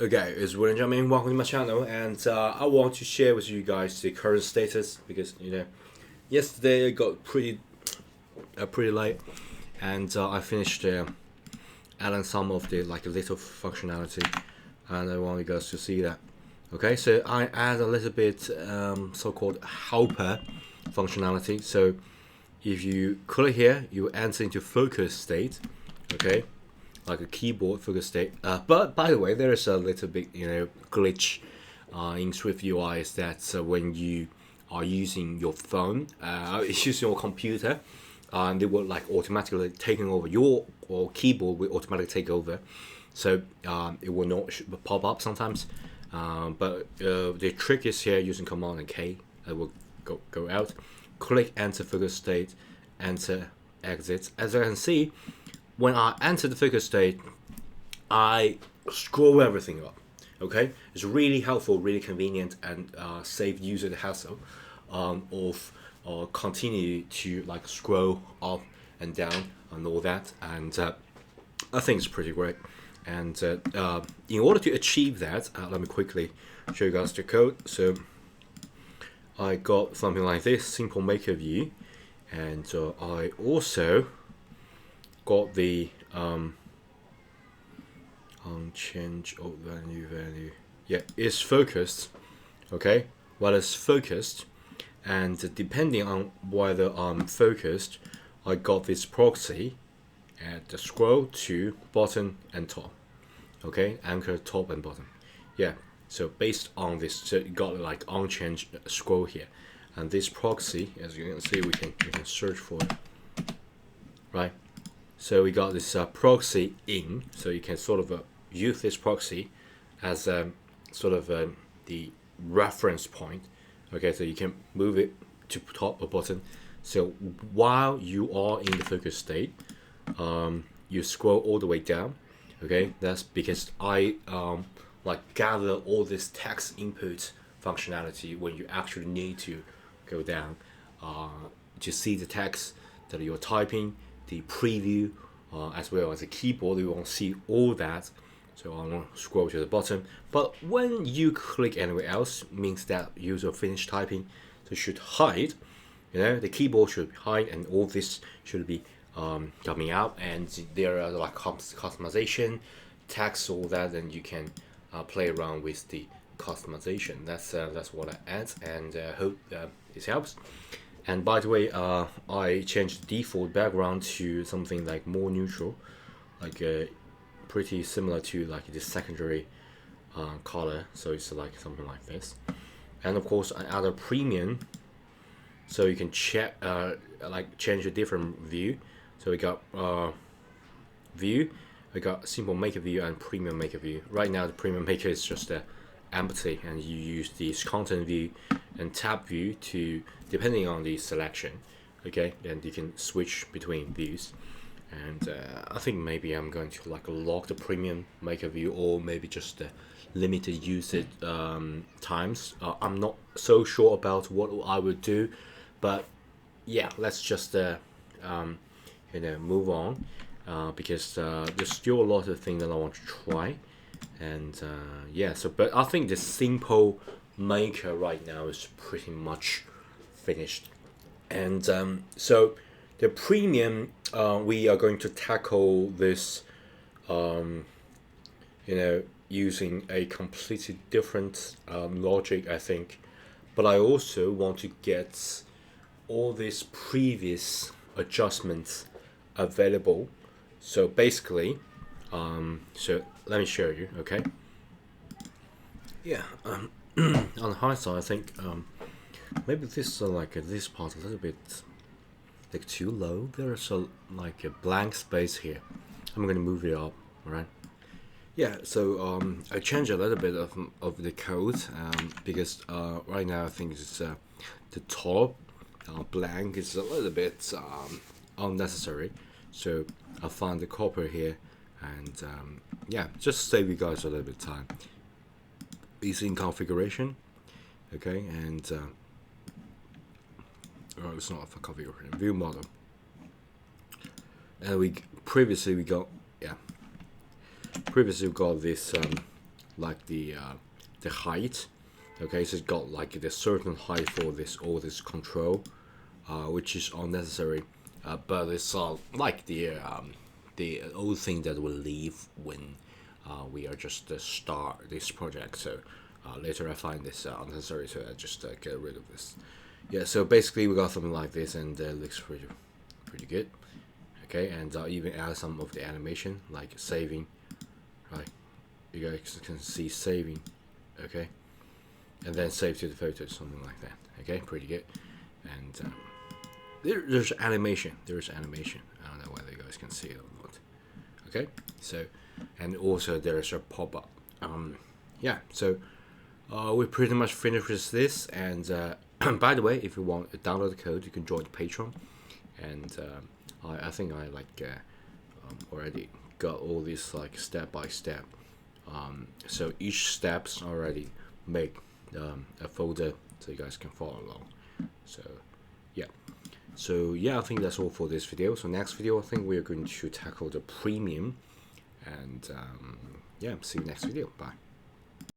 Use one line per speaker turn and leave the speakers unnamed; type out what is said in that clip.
Okay, it's William Jamin. Welcome to my channel, and I want to share with you guys the current status because yesterday it got pretty late, and I finished adding some of the little functionality, and I want you guys to see that. Okay, so I add a little bit so-called helper functionality. So if you click here, you enter into focus state. Okay, like a keyboard focus state. But by the way, there is a little bit glitch in Swift UI is that when you are using your phone, it's using your computer, they will automatically taking over your keyboard will automatically take over, so it will not pop up sometimes. But the trick is here using Command and K. I will go out, click enter focus state, enter exit. As you can see, when I enter the focus state, I scroll everything up. Okay, it's really helpful, really convenient, and save user the hassle of continue to scroll up and down and all that. And I think it's pretty great. And in order to achieve that, let me quickly show you guys the code. So I got something like this simple maker view, and I also got the change of value. Yeah, it's focused. Okay, well, it's focused, and depending on whether I'm focused, I got this proxy at the scroll to bottom and top. Okay, anchor top and bottom. Yeah, so based on this, so you got unchanged scroll here, and this proxy, as you can see, we can search for it, right? So we got this proxy in, so you can sort of use this proxy as sort of the reference point. Okay, so you can move it to top or bottom. So while you are in the focus state, you scroll all the way down. Okay, that's because I gather all this text input functionality when you actually need to go down to see the text that you're typing, the preview, as well as the keyboard. You won't see all that, so I'm gonna scroll to the bottom. But when you click anywhere else, means that user finished typing, so it should hide. The keyboard should hide, and all this should be coming out. And there are customization, text, all that, and you can play around with the customization. That's what I add, and hope this helps. And by the way, I changed the default background to something more neutral, pretty similar to the secondary color. So it's something like this. And of course, I add a premium, so you can check change a different view. So we got view, we got simple maker view and premium maker view. Right now, the premium maker is just empty, and you use this content view and tab view to, depending on the selection, okay, and you can switch between views. And I think maybe I'm going to lock the premium maker view, or maybe just limited usage times. I'm not so sure about what I would do, but yeah, let's just move on, because there's still a lot of things that I want to try. And yeah, so but I think the simple maker right now is pretty much finished. And so the premium, we are going to tackle this using a completely different logic, I think. But I also want to get all these previous adjustments available. So basically, so let me show you. Okay, yeah, on the high side, I think maybe this this part a little bit too low. There's a blank space here. I'm gonna move it up. All right, yeah, so I changed a little bit of the code, because right now I think it's the top blank is a little bit unnecessary. So I found the copper here, and yeah, just save you guys a little bit of time. It's in configuration, okay, and it's not for configuration, view model. And previously we got this like the height. Okay, so it's got like the certain height for this all this control, which is unnecessary. But it's like the old thing that will leave when we are just start this project. So later I find this unnecessary, so I just get rid of this. Yeah, so basically we got something like this, and it looks pretty good. Okay, and I'll even add some of the animation like saving. Right, you guys can see saving. Okay, and then save to the photos, something like that. Okay, pretty good. And there's animation. There's animation. I don't know whether you guys can see it or not. Okay, so and also there's a pop-up. Yeah, so we pretty much finished with this. And by the way, if you want to download the code, you can join the Patreon. And I think I already got all this like step by step. So each steps already make a folder so you guys can follow along. So yeah, I think that's all for this video. So next video, I think we're going to tackle the premium. And yeah, see you next video. Bye.